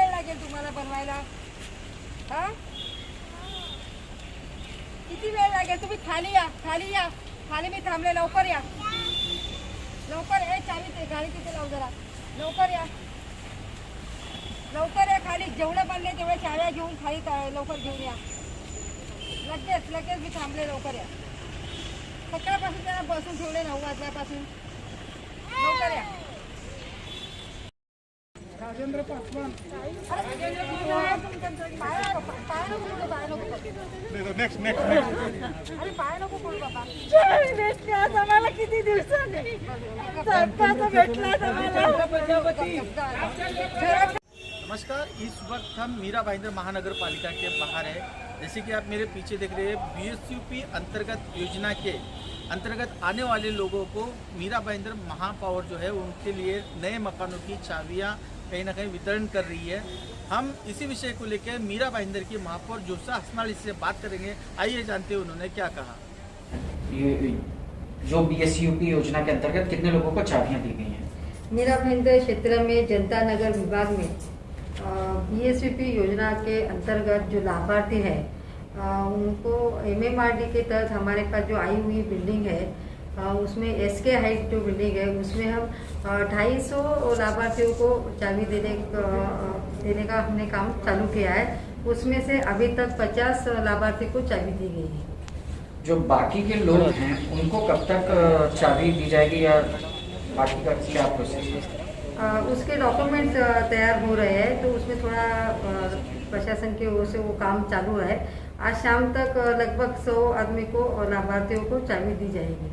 वेळ लागेल तुम्हाला बनवायला? हा, किती वेळ लागेल? तुम्ही खाली या, खाली या, खाली मी थांबले. लवकर या, लवकर. चावी ते गाडी तिथे लावू जरा. लवकर या, लवकर या. खाली जेवढं बनले तेवढ्या चाव्या घेऊन खाली लवकर घेऊन या. लगेच लगेच मी थांबले. लवकर या. सकाळपासून त्यांना बसून ठेवले 9 वाजल्यापासून. लवकर या. Rajendra Paswan. Next next next. अरे पाय नको पडू बाबा. भेटले आज आम्हाला किती दिवसांनी सरकारचा भेटला नमस्कार, इस वक्त हम मीरा भाईंदर महानगर पालिका के बाहर है। जैसे कि आप मेरे पीछे देख रहे हैं, BSUP अंतर्गत योजना के अंतर्गत आने वाले लोगों को मीरा भाईंदर महापौर जो है उनके लिए नए मकानों की चाबियां कहीं ना कहीं वितरण कर रही है। हम इसी विषय को लेकर मीरा भाईंदर की महापौर जोसा हसनाल से बात करेंगे। आइए जानते हैं उन्होंने क्या कहा। ये जो BSUP योजना के अंतर्गत कितने लोगों को चाबियां दी गई हैं? मीरा भाईंदर क्षेत्र में जनता नगर विभाग में BSUP योजना के अंतर्गत जो लाभार्थी है उनको MMRD के तहत हमारे पास जो आई हुई बिल्डिंग है उसमें SK हाइट जो बिल्डिंग है उसमें हम 250 लाभार्थियों को चाबी देने का हमने काम चालू किया है। उसमें से अभी तक 50 लाभार्थी को चाबी दी गई है। जो बाकी के लोग हैं उनको कब तक चाबी दी जाएगी या बाकी का क्या प्रोसेस है? उसके डॉक्यूमेंट तैयार हो रहे हैं, तो उसमें थोड़ा प्रशासन की ओर से वो काम चालू है। आज शाम तक लगभग 100 आदमी को और लाभार्थियों को चाबी दी जाएगी,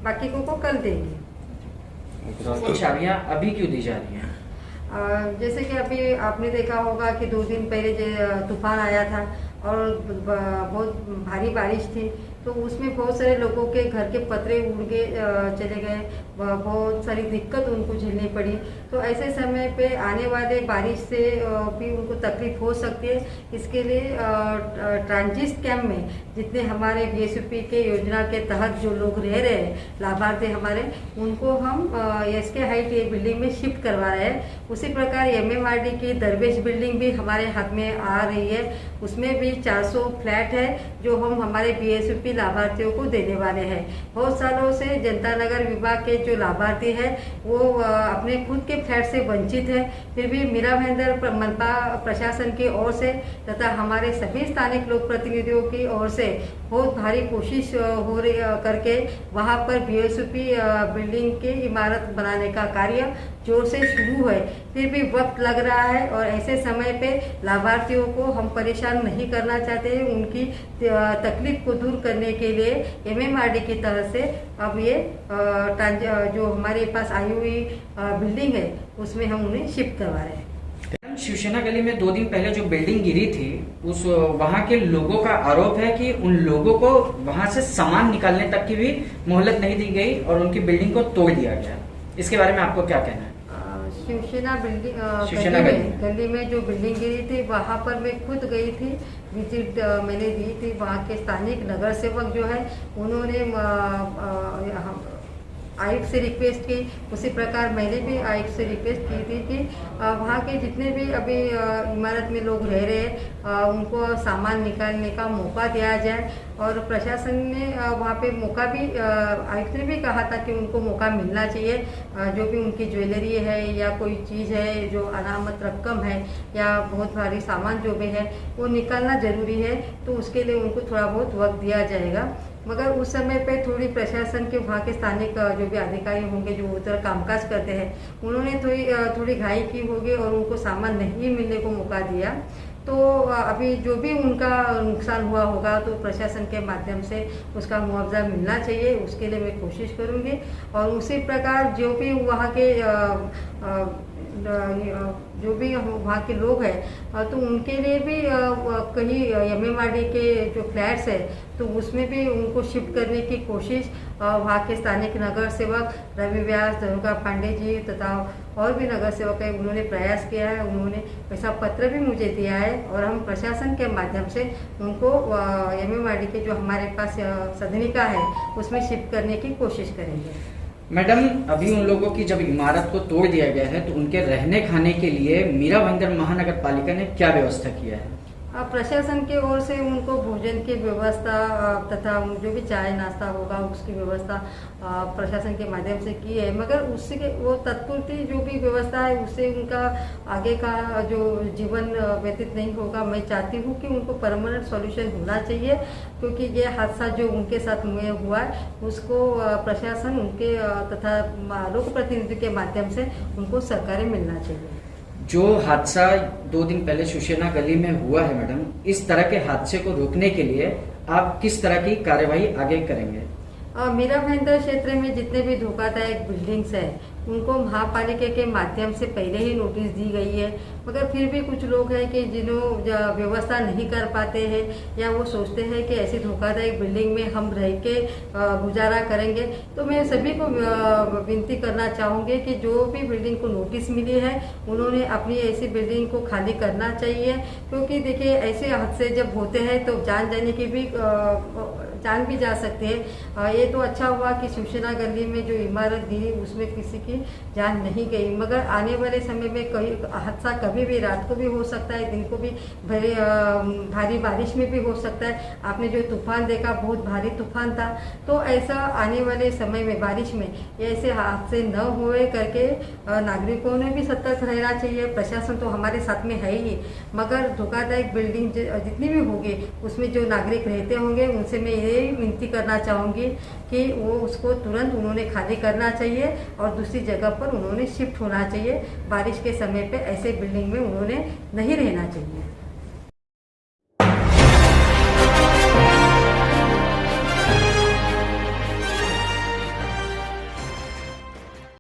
बाकी को कल देंगे। तो चाबियां अभी क्यों दी जा रही हैं? जैसे कि अभी आपने देखा होगा कि 2 दिन पहले जो तूफान आया था और बहुत भारी बारिश थी, तो उसमें बहुत सारे लोगों के घर के पतरे उड़ के चले गए, बहुत सारी दिक्कत उनको झेलनी पड़ी। तो ऐसे समय पे आने वाले बारिश से भी उनको तकलीफ हो सकती है। इसके लिए ट्रांजिट कैंप में जितने हमारे BSUP के योजना के तहत जो लोग रह रहे हैं लाभार्थी हमारे, उनको हम SK हाइट ये बिल्डिंग में शिफ्ट करवा रहे हैं। उसी प्रकार MMRD की दरवेश बिल्डिंग भी हमारे हाथ में आ रही है। उसमें भी 400 फ्लैट है जो हम हमारे BSUP लाभार्थियों को देने वाले हैं। बहुत सालों से जनता नगर विभाग के जो लाभार्थी है वो अपने खुद के फ्लैट से वंचित है, फिर भी मीरा भाईंदर मनपा प्रशासन की ओर से तथा हमारे सभी स्थानिक लोक प्रतिनिधियों की ओर से बहुत भारी कोशिश हो रही करके वहाँ पर BSUP बिल्डिंग की इमारत बनाने का कार्य जोर से शुरू है। फिर भी वक्त लग रहा है और ऐसे समय पे लाभार्थियों को हम परेशान नहीं करना चाहते हैं। उनकी तकलीफ को दूर करने के लिए MMRD की तरफ से अब ये जो हमारे पास आई हुई बिल्डिंग है उसमें हम उन्हें शिफ्ट करवा रहे हैं। शिवसेना गली में 2 दिन पहले जो बिल्डिंग गिरी थी उस वहाँ के लोगों का आरोप है कि उन लोगों को वहाँ से सामान निकालने तक की भी मोहलत नहीं दी गई और उनकी बिल्डिंग को तोड़ दिया गया। इसके बारे में आपको क्या कहना है? शिवसेना बिल्डिंग गली में जो बिल्डिंग गिरी थी वहाँ पर मैं खुद गई थी, विजिट मैंने दी थी। वहाँ के स्थानिक नगर सेवक जो है उन्होंने आयुक्त से रिक्वेस्ट की, उसी प्रकार मैंने भी आयुक्त से रिक्वेस्ट की थी कि वहाँ के जितने भी अभी इमारत में लोग रह रहे हैं उनको सामान निकालने का मौका दिया जाए। और प्रशासन ने वहाँ पे मौका भी आयुक्त ने भी कहा था कि उनको मौका मिलना चाहिए। जो भी उनकी ज्वेलरी है या कोई चीज़ है जो अनामत रकम है या बहुत भारी सामान जो भी है वो निकालना ज़रूरी है, तो उसके लिए उनको थोड़ा बहुत वक्त दिया जाएगा। मगर उस समय पे थोड़ी प्रशासन के वहाँ के स्थानिक जो भी अधिकारी होंगे जो उधर कामकाज करते हैं उन्होंने थोड़ी घाई की होगी और उनको सामान नहीं मिलने को मौका दिया। तो अभी जो भी उनका नुकसान हुआ होगा तो प्रशासन के माध्यम से उसका मुआवजा मिलना चाहिए, उसके लिए मैं कोशिश करूँगी। और उसी प्रकार जो भी वहाँ के जो भी वहाँ के लोग हैं तो उनके लिए भी कहीं MMRD के जो फ्लैट्स है तो उसमें भी उनको शिफ्ट करने की कोशिश वहाँ के स्थानिक नगर सेवक रवि व्यास, दुर्गा पांडे जी तथा और भी नगर सेवक है उन्होंने प्रयास किया है। उन्होंने ऐसा पत्र भी मुझे दिया है और हम प्रशासन के माध्यम से उनको MMRD के जो हमारे पास सदनिका है उसमें शिफ्ट करने की कोशिश करेंगे। मैडम, अभी उन लोगों की जब इमारत को तोड़ दिया गया है तो उनके रहने खाने के लिए मीरा भाईंदर महानगर पालिका ने क्या व्यवस्था किया है? प्रशासन की ओर से उनको भोजन की व्यवस्था तथा जो भी चाय नाश्ता होगा उसकी व्यवस्था प्रशासन के माध्यम से की है, मगर उससे वो तत्पूर्ति जो भी व्यवस्था है उससे उनका आगे का जो जीवन व्यतीत नहीं होगा। मैं चाहती हूँ कि उनको परमानेंट सॉल्यूशन होना चाहिए, क्योंकि ये हादसा जो उनके साथ हुआ है उसको प्रशासन उनके तथा लोक प्रतिनिधि के माध्यम से उनको सहकार्य मिलना चाहिए। जो हादसा 2 दिन पहले सुशेना गली में हुआ है मैडम, इस तरह के हादसे को रोकने के लिए आप किस तरह की कार्यवाही आगे करेंगे? मीरा भाईंदर क्षेत्र में जितने भी धोखादायक बिल्डिंग्स हैं उनको महापालिका के माध्यम से पहले ही नोटिस दी गई है, मगर फिर भी कुछ लोग हैं कि जिन्हों व्यवस्था नहीं कर पाते हैं या वो सोचते हैं कि ऐसी धोखादायक बिल्डिंग में हम रह के गुजारा करेंगे। तो मैं सभी को विनती करना चाहूँगी कि जो भी बिल्डिंग को नोटिस मिली है उन्होंने अपनी ऐसी बिल्डिंग को खाली करना चाहिए, क्योंकि देखिए ऐसे हादसे जब होते हैं तो जान भी जा सकते हैं। ये तो अच्छा हुआ कि सुशेना गली में जो इमारत गिरी उसमें किसी की जान नहीं गई, मगर आने वाले समय में कहीं हादसा कभी भी रात को भी हो सकता है, दिन को भी भारी बारिश में भी हो सकता है। आपने जो तूफान देखा बहुत भारी तूफान था, तो ऐसा आने वाले समय में बारिश में ऐसे हादसे न हुए करके नागरिकों ने भी सतर्क रहना चाहिए। प्रशासन तो हमारे साथ में है ही, मगर धोखादायक बिल्डिंग जितनी भी होगी उसमें जो नागरिक रहते होंगे उनसे मैं ये विनती करना चाहूँगी कि वो उसको तुरंत उन्होंने खाली करना चाहिए और दूसरी जगह पर उन्होंने शिफ्ट होना चाहिए। बारिश के समय पे ऐसे बिल्डिंग में उन्होंने नहीं रहना चाहिए।